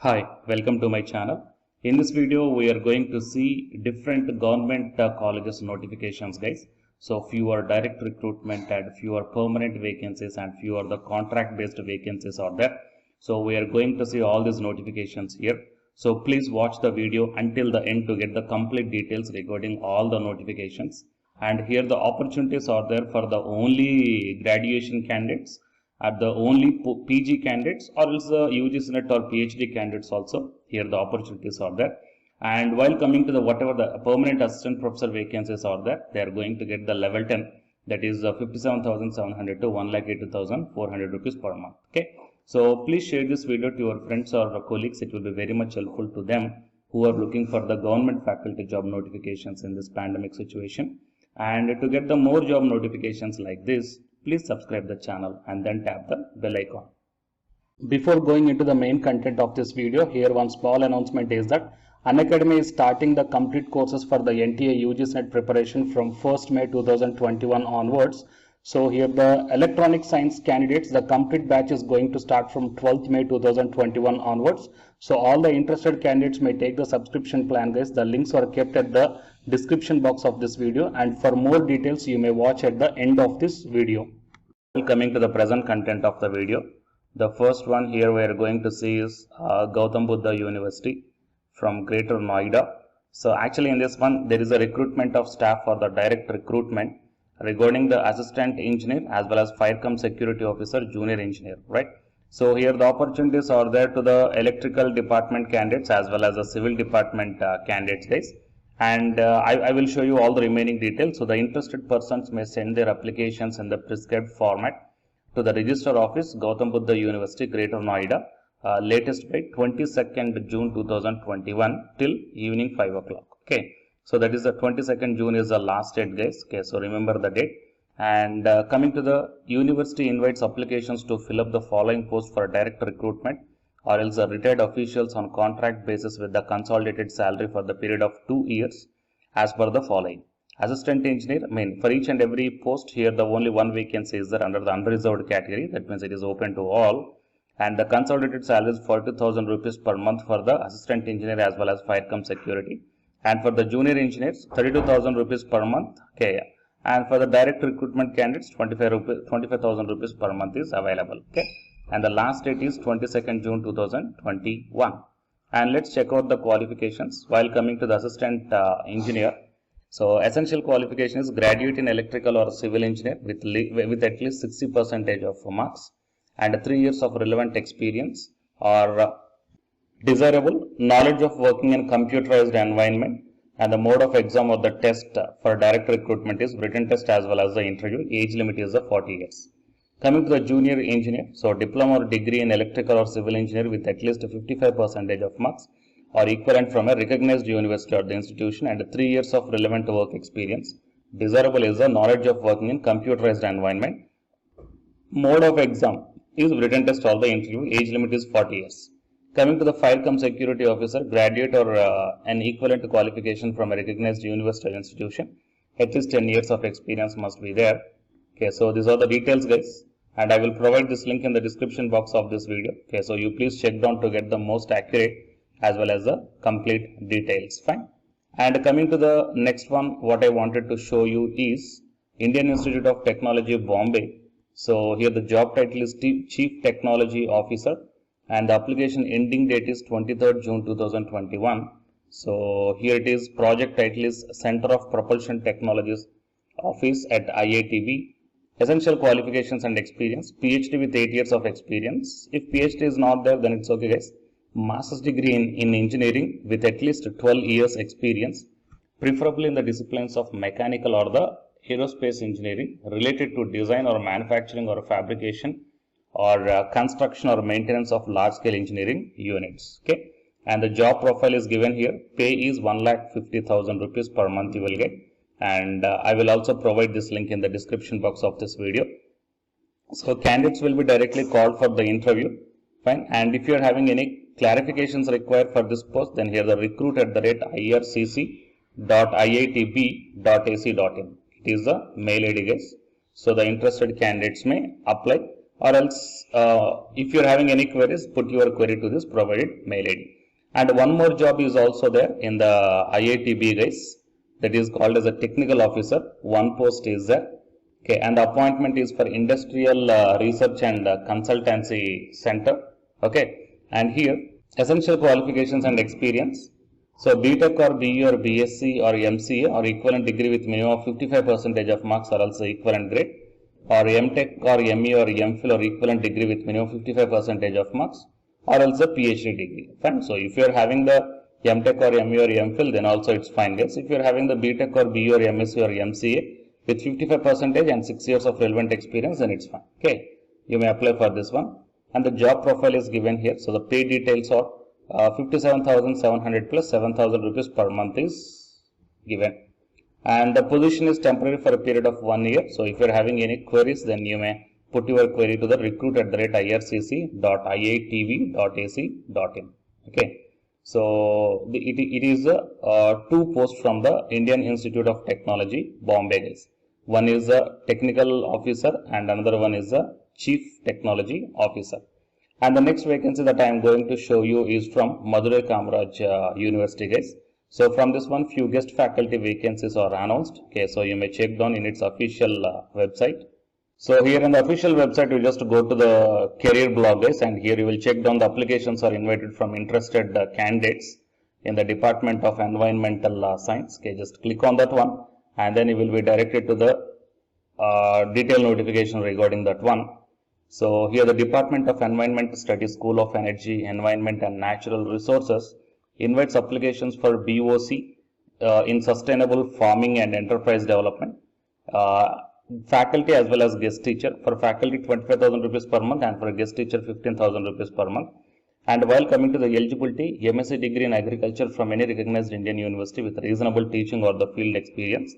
Hi, welcome to my channel. In this video, we are going to see different government colleges notifications, guys. So few are direct recruitment and few are permanent vacancies and few are the contract based vacancies are there. So we are going to see all these notifications here. So please watch the video until the end to get the complete details regarding all the notifications. And here the opportunities are there for the only graduation candidates, at the only PG candidates, or else the UGC NET or PhD candidates also. Here the opportunities are there. And while coming to the whatever the permanent assistant professor vacancies are there, they are going to get the level 10, that is 57,700 to 1,82,400 rupees per month. Okay. So please share this video to your friends or colleagues. It will be very much helpful to them who are looking for the government faculty job notifications in this pandemic situation. And to get the more job notifications like this, please subscribe the channel and then tap the bell icon. Before going into the main content of this video, here one small announcement is that Unacademy is starting the complete courses for the NTA UGC NET preparation from 1st May 2021 onwards. So here the electronic science candidates, the complete batch is going to start from 12th May 2021 onwards. So all the interested candidates may take the subscription plan, guys. The links are kept at the description box of this video, and for more details you may watch at the end of this video. Coming to the present content of the video, the first one here we are going to see is Gautam Buddha University from Greater Noida. So actually in this one there is a recruitment of staff for the direct recruitment regarding the assistant engineer as well as firecom security officer junior engineer, right? So here the opportunities are there to the electrical department candidates as well as the civil department candidates, guys. And I will show you all the remaining details. So the interested persons may send their applications in the prescribed format to the register office, Gautam Buddha University, Greater Noida, latest by 22nd June 2021 till evening 5 o'clock. Okay, so that is the 22nd June is the last date, guys. Okay, so remember the date. And coming to the university invites applications to fill up the following posts for direct recruitment, or else retired officials on contract basis with the consolidated salary for the period of 2 years as per the following. Assistant engineer, for each and every post here the only one vacancy is there under the unreserved category, that means it is open to all, and the consolidated salary is 40,000 rupees per month for the assistant engineer as well as firecom security, and for the junior engineers 32,000 rupees per month. Okay, and for the direct recruitment candidates 25,000 rupees per month is available. Okay, and the last date is 22nd June 2021. And let's check out the qualifications. While coming to the assistant engineer, so essential qualification is graduate in electrical or civil engineer with at least 60% of marks and 3 years of relevant experience, or desirable knowledge of working in computerized environment, and the mode of exam or the test for direct recruitment is written test as well as the interview. Age limit is 40 years. Coming to the junior engineer, so diploma or degree in electrical or civil engineer with at least 55% of marks or equivalent from a recognized university or the institution and 3 years of relevant work experience. Desirable is the knowledge of working in computerized environment. Mode of exam is written test or the interview. Age limit is 40 years. Coming to the firecom security officer, graduate or an equivalent qualification from a recognized university or institution. At least 10 years of experience must be there. Okay, so these are the details, guys, and I will provide this link in the description box of this video. Okay, so you please check down to get the most accurate as well as the complete details. Fine. And coming to the next one, what I wanted to show you is Indian Institute of Technology, Bombay. So here the job title is Chief Technology Officer, and the application ending date is 23rd June 2021. So here it is, project title is Center of Propulsion Technologies Office at IITB. Essential qualifications and experience, PhD with 8 years of experience. If PhD is not there, then it's okay, guys. Master's degree in engineering with at least 12 years experience, preferably in the disciplines of mechanical or the aerospace engineering related to design or manufacturing or fabrication or construction or maintenance of large scale engineering units. Okay, and the job profile is given here. Pay is 1,50,000 rupees per month you will get, and I will also provide this link in the description box of this video. So candidates will be directly called for the interview. Fine. And if you are having any clarifications required for this post, then here the recruit@ircc.iitb.ac.in. It is the mail ID, guys. So the interested candidates may apply or else if you're having any queries, put your query to this provided mail ID. And one more job is also there in the IITB guys, that is called as a technical officer. One post is there. Okay, and the appointment is for industrial research and consultancy center. Okay, and here essential qualifications and experience. So BTech or BE or BSc or MCA or equivalent degree with minimum of 55% of marks or else equivalent grade, or MTech or ME or MPhil or equivalent degree with minimum 55% of marks, or else a PhD degree. Fine. So if you are having the MTech or ME or MPhil, then also it's fine guys. If you are having the BTech or BE or MSc or MCA with 55% and 6 years of relevant experience, then it's fine. Okay, you may apply for this one. And the job profile is given here. So the pay details are 57,700 plus 7,000 rupees per month is given. And the position is temporary for a period of 1 year. So if you are having any queries, then you may put your query to the recruit@ircc.iitv.ac.in. Okay. So it is two posts from the Indian Institute of Technology, Bombay guys. One is a technical officer and another one is a chief technology officer. And the next vacancy that I am going to show you is from Madurai Kamaraj University guys. So from this one, few guest faculty vacancies are announced. Okay, so you may check down in its official website. So here in the official website, you just go to the career blog guys, and here you will check down the applications are invited from interested candidates in the Department of Environmental Science. Okay, just click on that one and then you will be directed to the detailed notification regarding that one. So here the Department of Environmental Studies, School of Energy, Environment and Natural Resources invites applications for BOC in sustainable farming and enterprise development. Faculty as well as guest teacher. For faculty 25,000 rupees per month and for guest teacher 15,000 rupees per month. And while coming to the eligibility, MSc degree in agriculture from any recognized Indian university with reasonable teaching or the field experience.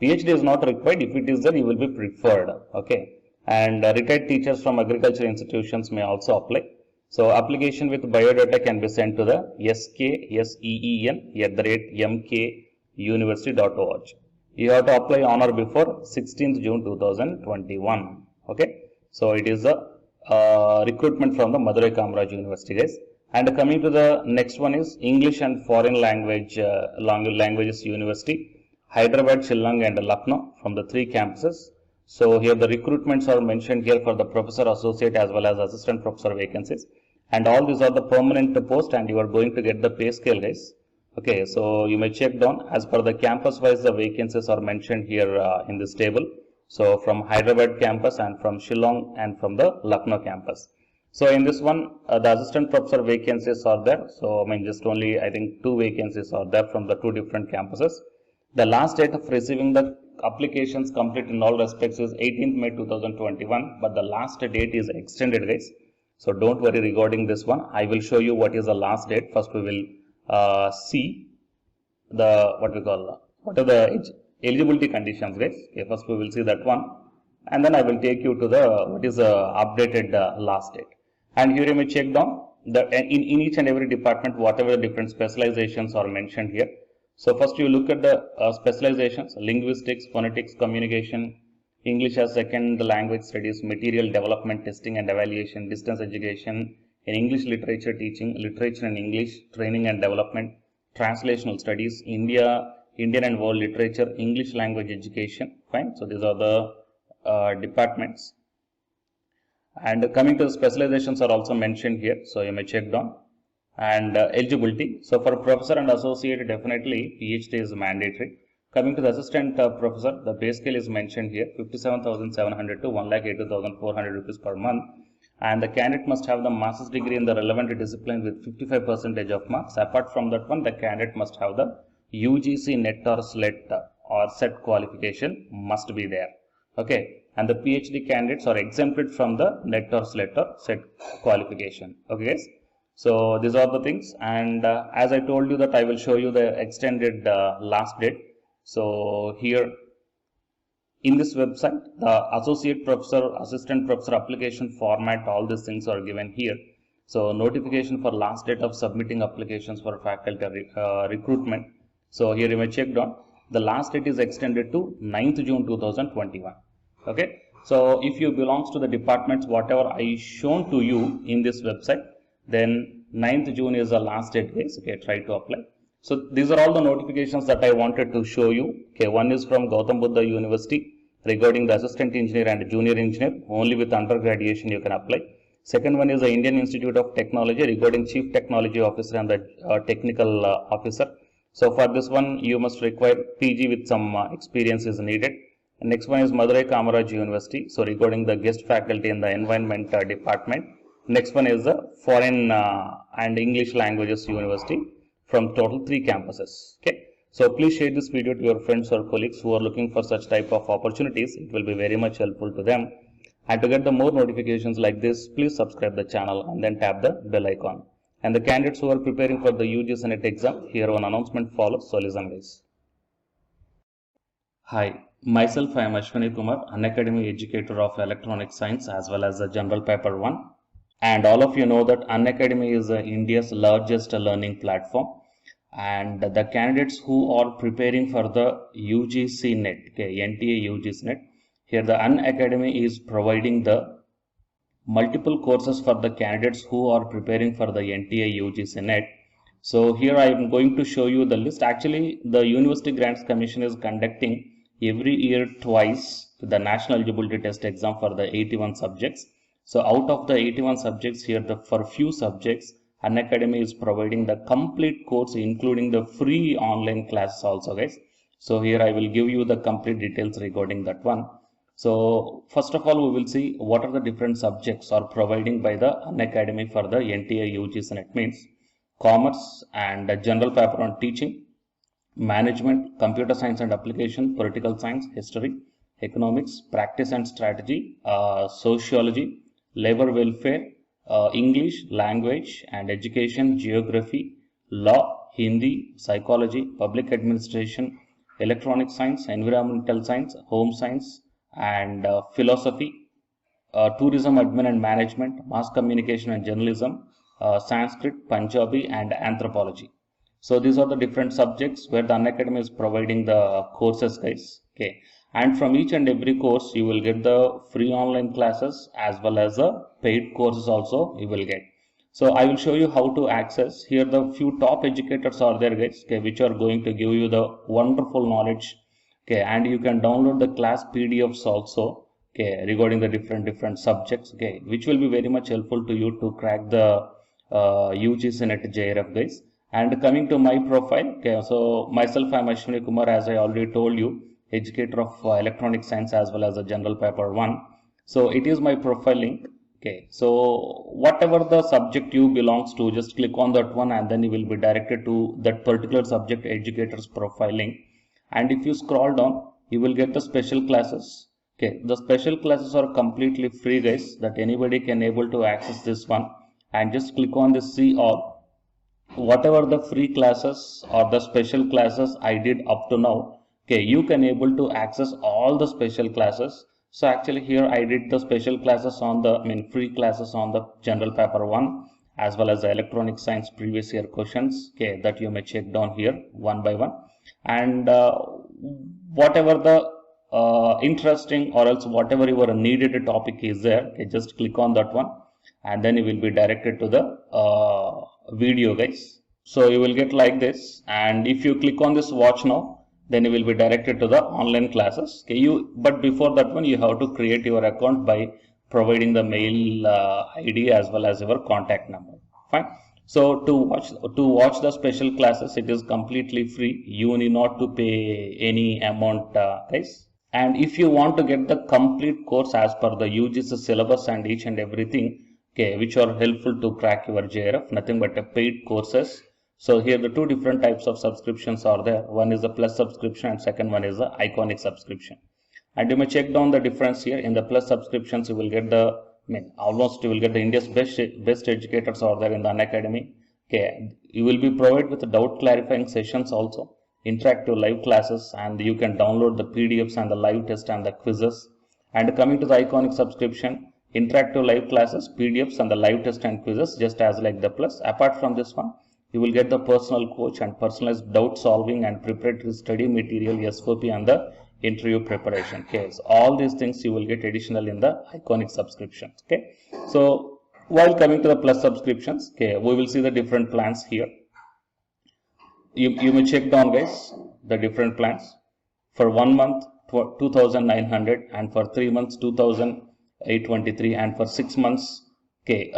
PhD is not required. If it is there, you will be preferred. Okay. And retired teachers from agriculture institutions may also apply. So application with biodata can be sent to the sksen@mkuniversity.org. You have to apply on or before 16th June 2021. Okay, so it is a recruitment from the Madurai Kamaraj University guys. And coming to the next one is English and Foreign Languages University, Hyderabad, Shillong and Lucknow from the 3 campuses. So here the recruitments are mentioned here for the professor, associate as well as assistant professor vacancies. And all these are the permanent post and you are going to get the pay scale guys. Okay, so you may check down as per the campus wise the vacancies are mentioned here in this table. So from Hyderabad campus and from Shillong and from the Lucknow campus. So in this one the assistant professor vacancies are there. So I mean just only I think 2 vacancies are there from the 2 different campuses. The last date of receiving the applications complete in all respects is 18th May 2021, but the last date is extended guys. So don't worry regarding this one. I will show you what is the last date. First we will see the what are the eligibility conditions guys. Okay, first we will see that one and then I will take you to the what is the updated last date. And here you may check down the in each and every department whatever the different specializations are mentioned here. So first you look at the specializations: linguistics, phonetics, communication, English as second language studies, material development, testing and evaluation, distance education, in English literature teaching, literature and English, training and development, translational studies, Indian and world literature, English language education. Fine. So these are the departments. And coming to the specializations are also mentioned here. So you may check down. And eligibility. So for professor and associate, definitely PhD is mandatory. Coming to the assistant professor, the pay scale is mentioned here: 57,700 to 1,82,400 rupees per month. And the candidate must have the master's degree in the relevant discipline with 55% of marks. Apart from that one, the candidate must have the UGC NET or SLET or SET qualification must be there. Okay, and the PhD candidates are exempted from the NET or SLET or SET qualification. Okay guys. So these are the things, and as I told you that I will show you the extended last date. So here in this website, the associate professor, assistant professor application format, all these things are given here. So notification for last date of submitting applications for faculty recruitment. So here you may check down. The last date is extended to 9th June 2021. Okay. So if you belongs to the departments whatever I shown to you in this website, then 9th June is the last date, guys. Okay, try to apply. So these are all the notifications that I wanted to show you. Okay, one is from Gautam Buddha University regarding the assistant engineer and junior engineer. Only with undergraduation you can apply. Second one is the Indian Institute of Technology regarding chief technology officer and the technical officer. So for this one you must require PG with some experience is needed. Next one is Madurai Kamaraj University. So regarding the guest faculty in the environment department. Next one is the Foreign and English Languages University from total 3 campuses. Okay. So please share this video to your friends or colleagues who are looking for such type of opportunities. It will be very much helpful to them. And to get the more notifications like this, please subscribe the channel and then tap the bell icon. And the candidates who are preparing for the UG Senate exam, here one announcement follows. So listen guys. Hi, myself I am Ashwani Kumar, Unacademy educator of Electronic Science as well as the General Paper 1. And all of you know that Unacademy is India's largest learning platform. And the candidates who are preparing for the UGC NET, okay, NTA UGC NET, here the Unacademy is providing the multiple courses for the candidates who are preparing for the NTA UGC NET. So here I am going to show you the list. Actually, the University Grants Commission is conducting every year twice the National Eligibility Test exam for the 81 subjects. So out of the 81 subjects here, for few subjects, Unacademy is providing the complete course including the free online classes also, guys. So here I will give you the complete details regarding that one. So first of all, we will see what are the different subjects are providing by the Unacademy for the NTA UGC NET. Means commerce and general paper on teaching, management, computer science and application, political science, history, economics, practice and strategy, sociology, labor welfare, English, language and education, geography, law, Hindi, psychology, public administration, electronic science, environmental science, home science and philosophy, tourism admin and management, mass communication and journalism, Sanskrit, Punjabi and anthropology. So these are the different subjects where the Unacademy is providing the courses, guys. Okay. And from each and every course you will get the free online classes as well as the paid courses also you will get. So I will show you how to access. Here the few top educators are there, guys, okay, which are going to give you the wonderful knowledge. Okay, and you can download the class PDFs also, okay, regarding the different subjects, okay, which will be very much helpful to you to crack the UGC NET JRF, guys. And coming to my profile, okay, so myself I am Ashwani Kumar, as I already told you, educator of electronic science as well as a general paper 1. So it is my profile link. Okay, so whatever the subject you belongs to, just click on that one and then you will be directed to that particular subject educator's profile link. And if you scroll down, you will get the special classes. Okay, the special classes are completely free, guys, that anybody can able to access this one. And just click on this see all. Whatever the free classes or the special classes I did up to now, okay, you can able to access all the special classes. So actually here I did the special classes on the, free classes on the general paper 1 as well as the electronic science previous year questions, okay, that you may check down here one by one. And whatever the interesting or else whatever your needed topic is there, okay, just click on that one and then you will be directed to the video, guys. So you will get like this, and if you click on this watch now, then you will be directed to the online classes. Okay, but before that one you have to create your account by providing the mail ID as well as your contact number. Fine. So to watch the special classes, it is completely free. You need not to pay any amount, guys. And if you want to get the complete course as per the UGC syllabus and each and everything, okay, which are helpful to crack your JRF, nothing but a paid courses. So here the two different types of subscriptions are there. One is the plus subscription and second one is the iconic subscription. And you may check down the difference here. In the plus subscriptions, you will get the, almost you will get the India's best educators are there in the Unacademy. Okay, you will be provided with doubt clarifying sessions also, interactive live classes, and you can download the PDFs and the live test and the quizzes. And coming to the iconic subscription, interactive live classes, PDFs and the live test and quizzes, just as like the plus. Apart from this one, you will get the personal coach and personalized doubt solving and preparatory study material, SOP and the interview preparation. Okay, so all these things you will get additional in the Iconic subscriptions. Okay, so while coming to the Plus subscriptions, okay, we will see the different plans here. You may check down, guys, the different plans. For 1 month 2,900, and for 3 months 2,823, and for 6 months, okay,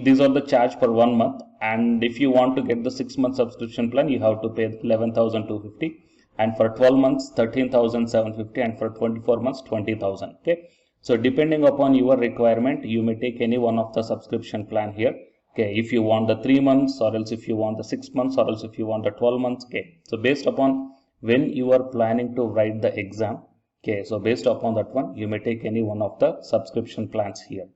these are the charge for 1 month, and if you want to get the 6-month subscription plan, you have to pay 11,250, and for 12 months 13,750, and for 24 months 20,000. Okay, so depending upon your requirement, you may take any one of the subscription plan here. Okay, if you want the 3 months, or else if you want the 6 months, or else if you want the 12 months. Okay, so based upon when you are planning to write the exam, okay, so based upon that one, you may take any one of the subscription plans here.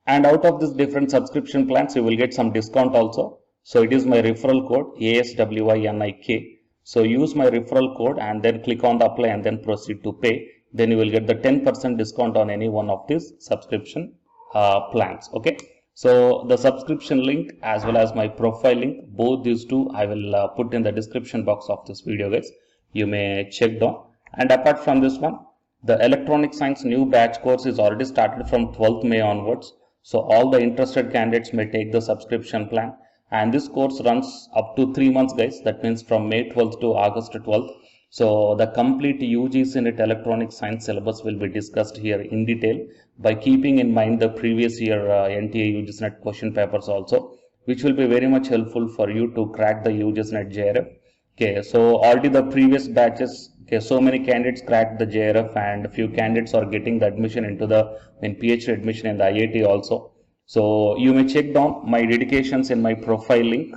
And out of these different subscription plans, you will get some discount also. So it is my referral code ASWINIK. So use my referral code and then click on the apply and then proceed to pay. Then you will get the 10% discount on any one of these subscription plans. Okay. So the subscription link as well as my profile link, both these two I will put in the description box of this video, guys. You may check down. And apart from this one, the electronic science new batch course is already started from 12th May onwards. So all the interested candidates may take the subscription plan. And this course runs up to 3 months, guys. That means from May 12th to August 12th. So the complete UGC NET electronic science syllabus will be discussed here in detail, by keeping in mind the previous year NTA UGC NET question papers also, which will be very much helpful for you to crack the UGC NET JRF. Okay, so already the previous batches, okay, so many candidates cracked the JRF, and a few candidates are getting the admission into the PhD admission in the IIT also. So you may check down my dedications in my profile link.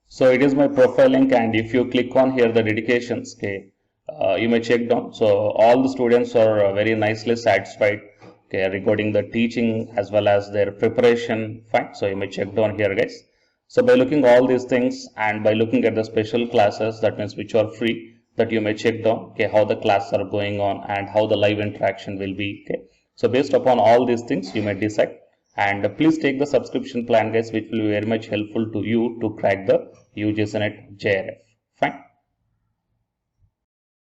So it is my profile link, and if you click on here the dedications, okay, you may check down. So all the students are very nicely satisfied, okay, regarding the teaching as well as their preparation. Fine. So you may check down here, guys. So by looking all these things and by looking at the special classes, that means which are free, that you may check down, okay, how the classes are going on and how the live interaction will be. Okay, so based upon all these things, you may decide. And please take the subscription plan, guys, which will be very much helpful to you to crack the UGC NET JRF. Fine.